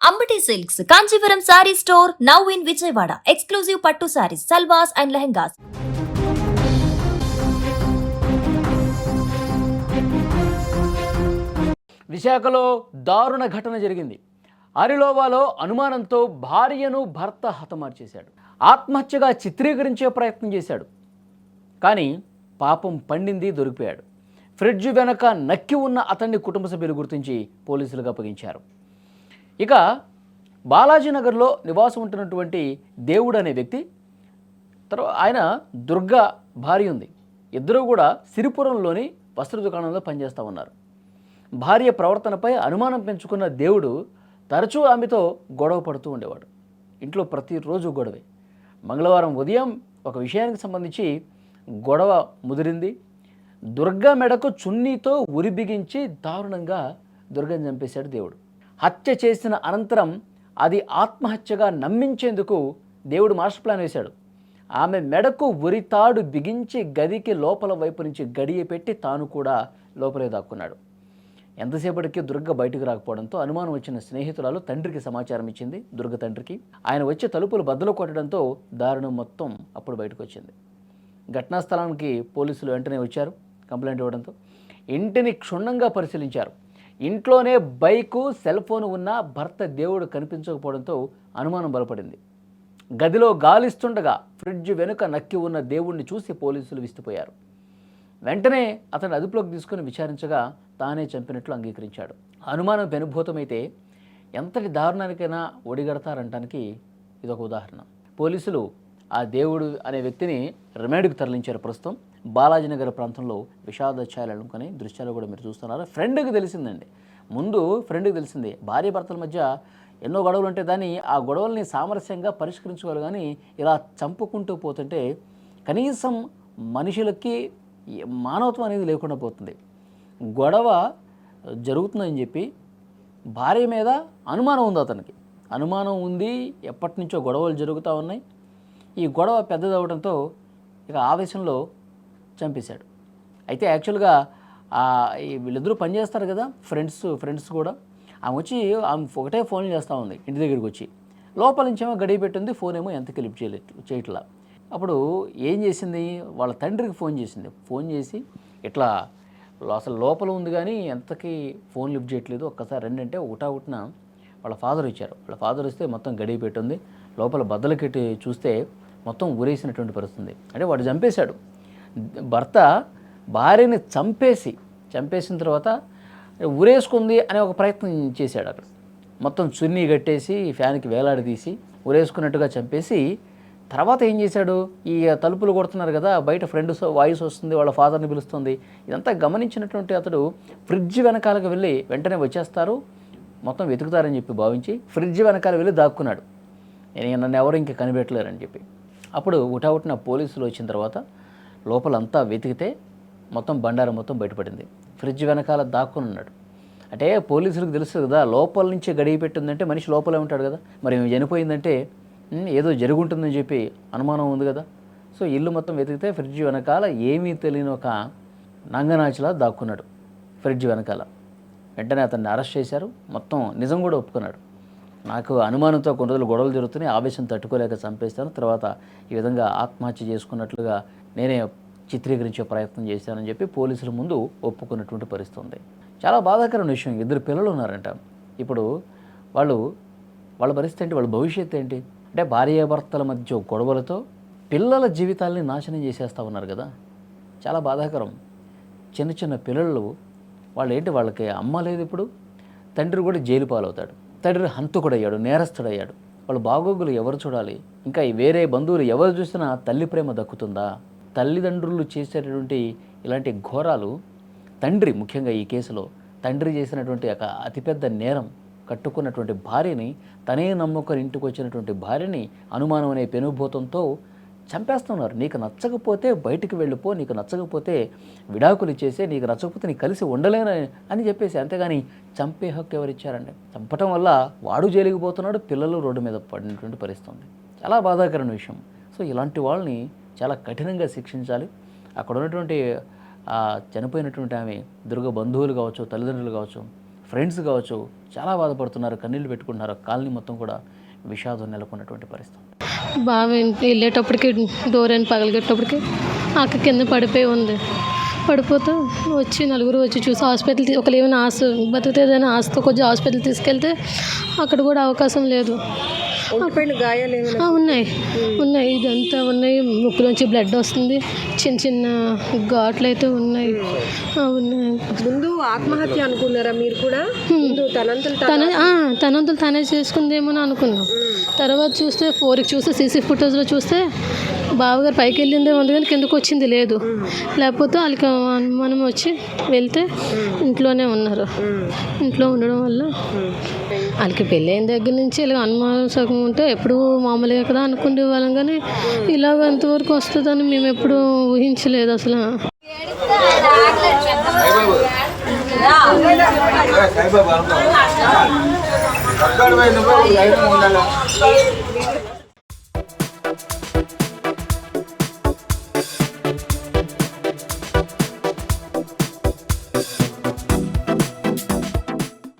Ambati silks Kanchipuram sorry store now in Vijayawada. Exclusive పట్టు saris, సల్వాస్ and lehengas. విశాఖలో దారుణ ఘటన జరిగింది. అరిలోవాలో అనుమానంతో భార్యను భర్త హతమార్చేశాడు. ఆత్మహత్యగా చిత్రీకరించే ప్రయత్నం చేశాడు. కానీ పాపం పండింది, దొరికిపోయాడు. ఫ్రిడ్జ్ వెనక నక్కి ఉన్న అతన్ని కుటుంబ సభ్యులు గుర్తించి పోలీసులకు అప్పగించారు. ఇక బాలాజీనగర్లో నివాసం ఉంటున్నటువంటి దేవుడు అనే వ్యక్తి, ఆయన దుర్గా భార్య ఉంది. ఇద్దరూ కూడా సిరిపురంలోని వస్త్ర దుకాణంలో పనిచేస్తూ ఉన్నారు. భార్య ప్రవర్తనపై అనుమానం పెంచుకున్న దేవుడు తరచూ ఆమెతో గొడవ పడుతూ ఉండేవాడు. ఇంట్లో ప్రతిరోజు గొడవే. మంగళవారం ఉదయం ఒక విషయానికి సంబంధించి గొడవ ముదిరింది. దుర్గా మెడకు చున్నీతో ఉరి బిగించి దారుణంగా దుర్గని చంపేశాడు దేవుడు. హత్య చేసిన అనంతరం అది ఆత్మహత్యగా నమ్మించేందుకు దేవుడు మాస్టర్ ప్లాన్ వేశాడు. ఆమె మెడకు ఉరితాడు బిగించి గదికి లోపల వైపు నుంచి గడియ పెట్టి తాను కూడా లోపలే దాక్కున్నాడు. ఎంతసేపటికి దుర్గ బయటకు రాకపోవడంతో అనుమానం వచ్చిన స్నేహితురాలు తండ్రికి సమాచారం ఇచ్చింది. దుర్గ తండ్రికి. ఆయన వచ్చి తలుపులు బద్దలు కొట్టడంతో దారుణం మొత్తం అప్పుడు బయటకు వచ్చింది. ఘటనా స్థలానికి పోలీసులు వెంటనే వచ్చారు. కంప్లైంట్ ఇవ్వడంతో ఇంటిని క్షుణ్ణంగా పరిశీలించారు. ఇంట్లోనే బైకు, సెల్ ఫోన్ ఉన్న భర్త దేవుడు కనిపించకపోవడంతో అనుమానం బలపడింది. గదిలో గాలిస్తుండగా ఫ్రిడ్జ్ వెనుక నక్కి ఉన్న దేవుణ్ణి చూసి పోలీసులు విస్తుపోయారు. వెంటనే అతను అదుపులోకి తీసుకుని విచారించగా తానే చంపినట్లు అంగీకరించాడు. అనుమానం పెనుభూతమైతే ఎంతటి దారుణానికైనా ఒడిగడతారంటానికి ఇదొక ఉదాహరణ. పోలీసులు ఆ దేవుడు అనే వ్యక్తిని రిమాండ్కు తరలించారు. ప్రస్తుతం బాలాజీనగర్ ప్రాంతంలో విషాద ఛాయలు అనుకుని దృశ్యాలు కూడా మీరు చూస్తున్నారు. ఫ్రెండ్కి తెలిసిందండి, ముందు ఫ్రెండ్కి తెలిసింది భార్య భర్తల మధ్య ఎన్నో గొడవలు ఉంటే దాన్ని ఆ గొడవల్ని సామరస్యంగా పరిష్కరించుకోవాలి. కానీ ఇలా చంపుకుంటూ పోతుంటే కనీసం మనుషులకి మానవత్వం అనేది లేకుండా పోతుంది. గొడవ జరుగుతుందని చెప్పి భార్య మీద అనుమానం ఉంది. అతనికి అనుమానం ఉంది, ఎప్పటి నుంచో గొడవలు జరుగుతూ ఉన్నాయి. ఈ గొడవ పెద్దదవడంతో ఇక ఆవేశంలో చంపేశాడు. అయితే యాక్చువల్గా వీళ్ళిద్దరూ పనిచేస్తారు కదా, ఫ్రెండ్స్ కూడా. ఆమె వచ్చి ఆమె ఒకటే ఫోన్ చేస్తూ ఉంది ఇంటి దగ్గరికి వచ్చి. లోపల నుంచేమో గడియ పెట్టింది, ఫోన్ ఏమో ఎంత లిఫ్ట్ చేయట్లా. అప్పుడు ఏం చేసింది, వాళ్ళ తండ్రికి ఫోన్ చేసి ఇట్లా అసలు లోపల ఉంది కానీ ఎంతకీ ఫోన్ లిఫ్ట్ చేయట్లేదు, ఒక్కసారి రెండంటే ఒకటిన వాళ్ళ ఫాదర్ ఇచ్చారు. వాళ్ళ ఫాదర్ ఇస్తే మొత్తం గడియ పెట్టింది. లోపల బద్దలకెట్టి చూస్తే మొత్తం ఊరేసినటువంటి పరిస్థితుంది. అంటే వాడు చంపేశాడు. భర్త భార్యని చంపేసిన తర్వాత ఉరేసుకుంది అనే ఒక ప్రయత్నం చేశాడు. అక్కడ మొత్తం చున్నీ కట్టేసి ఫ్యాన్కి వేలాడదీసి ఉరేసుకున్నట్టుగా చంపేసి తర్వాత ఏం చేశాడు, ఈ తలుపులు కొడుతున్నారు కదా, బయట ఫ్రెండ్ వాయిస్ వస్తుంది, వాళ్ళ ఫాదర్ని పిలుస్తుంది. ఇదంతా గమనించినటువంటి అతడు ఫ్రిడ్జ్ వెనకాలకు వెళ్ళి వెంటనే వచ్చేస్తారు, మొత్తం వెతుకుతారని చెప్పి భావించి ఫ్రిడ్జ్ వెనకాల వెళ్ళి దాక్కున్నాడు. నన్ను ఎవరు ఇంకా కనిపెట్టలేరని చెప్పి. అప్పుడు ఉటావుటిన పోలీసులు వచ్చిన తర్వాత లోపలంతా వెతికితే మొత్తం బండారం మొత్తం బయటపడింది. ఫ్రిడ్జ్ వెనకాల దాక్కుని ఉన్నాడు. అంటే పోలీసులకు తెలుసు కదా, లోపల నుంచి గడియ పెట్టిందంటే మనిషి లోపలే ఉంటాడు కదా, మరి చనిపోయిందంటే ఏదో జరుగుంటుందని చెప్పి అనుమానం ఉంది కదా. సో ఇల్లు మొత్తం వెతికితే ఫ్రిడ్జ్ వెనకాల ఏమీ తెలియని ఒక నంగనాచిలా దాక్కున్నాడు ఫ్రిడ్జ్ వెనకాల. వెంటనే అతన్ని అరెస్ట్ చేశారు. మొత్తం నిజం కూడా ఒప్పుకున్నాడు. నాకు అనుమానంతో కొన్ని రోజులు గొడవలు జరుగుతున్నాయి, ఆవేశం తట్టుకోలేక చంపేస్తాను, తర్వాత ఈ విధంగా ఆత్మహత్య చేసుకున్నట్లుగా నేనే చిత్రీకరించే ప్రయత్నం చేశానని చెప్పి పోలీసుల ముందు ఒప్పుకున్నటువంటి పరిస్థితి ఉంది. చాలా బాధాకరమైన విషయం. 2 పిల్లలు ఉన్నారంట. ఇప్పుడు వాళ్ళ పరిస్థితి ఏంటి, వాళ్ళ భవిష్యత్తు ఏంటి? అంటే భార్యాభర్తల మధ్య గొడవలతో పిల్లల జీవితాలని నాశనం చేసేస్తూ ఉన్నారు కదా. చాలా బాధాకరం. చిన్న పిల్లలు వాళ్ళకి అమ్మ లేదు. ఇప్పుడు తండ్రి కూడా జైలు పాలవుతాడు. తండ్రి హంతకుడయ్యాడు, నేరస్తుడయ్యాడు. వాళ్ళ బాగోగులు ఎవరు చూడాలి? ఇంకా వేరే బంధువులు ఎవరు చూసినా తల్లి ప్రేమ దక్కుతుందా? తల్లిదండ్రులు చేసేటటువంటి ఇలాంటి ఘోరాలు తండ్రి, ముఖ్యంగా ఈ కేసులో తండ్రి చేసినటువంటి ఒక అతిపెద్ద నేరం. కట్టుకున్నటువంటి భార్యని, తనే నమ్ముకొని ఇంటికి వచ్చినటువంటి భార్యని అనుమానం అనే పెనుభూతంతో చంపేస్తున్నారు. నీకు నచ్చకపోతే బయటికి వెళ్ళిపో, నీకు నచ్చకపోతే విడాకులు ఇచ్చేసే, నీకు నచ్చకపోతే నీకు కలిసి ఉండలేను అని చెప్పేసి. అంతేగాని చంపే హక్కు ఎవరిచ్చారండి? చంపటం వల్ల వాడు జైలుకి పోతున్నాడు, పిల్లలు రోడ్డు మీద పడినటువంటి పరిస్థితి ఉంది. చాలా బాధాకరమైన విషయం. సో ఇలాంటి వాళ్ళని చాలా కఠినంగా శిక్షించాలి. అక్కడ ఉన్నటువంటి చనిపోయినటువంటి ఆమె దుర్గ బంధువులు కావచ్చు, తల్లిదండ్రులు కావచ్చు, ఫ్రెండ్స్ కావచ్చు చాలా బాధపడుతున్నారు, కన్నీళ్ళు పెట్టుకుంటున్నారు. కాలనీ మొత్తం కూడా విషాదం నెలకొన్నటువంటి పరిస్థితి. బాగా వెళ్ళేటప్పటికి డోర్ అని పగలగొట్టేటప్పటికి అక్క కింద పడిపోయి ఉంది. పడిపోతే వచ్చి నలుగురు వచ్చి చూసి హాస్పిటల్ ఒకరు ఏమైనా ఆశ బతుకుతుందని ఆశతో కొంచెం హాస్పిటల్ తీసుకెళ్తే అక్కడ కూడా అవకాశం లేదు. ఉన్నాయి ఇదంతా ఉన్నాయి. ముక్కులోంచి బ్లడ్ వస్తుంది. చిన్న చిన్న ఘాట్లు అయితే ఉన్నాయి. ఉన్నాయి. ముందు ఆత్మహత్య అనుకున్నారా మీరు కూడా? తనంతలు తనే చేసుకుందేమో అనుకున్నాం. తర్వాత చూస్తే 4కి చూస్తే సీసీ ఫుటేజ్లో చూస్తే బావగారు పైకి వెళ్ళిందే ఉంది కానీ కిందకు వచ్చింది లేదు. లేకపోతే వాళ్ళకి అనుమానం వచ్చి వెళ్తే ఇంట్లోనే ఉన్నారు. ఇంట్లో ఉండడం వల్ల వాళ్ళకి పెళ్ళి అయిన దగ్గర నుంచి ఇలా అనుమానం సగం ఉంటే ఎప్పుడు మామూలుగా కదా అనుకునే వాళ్ళం, కానీ ఇలాగ ఎంతవరకు వస్తుందని మేము ఎప్పుడు ఊహించలేదు అసలు.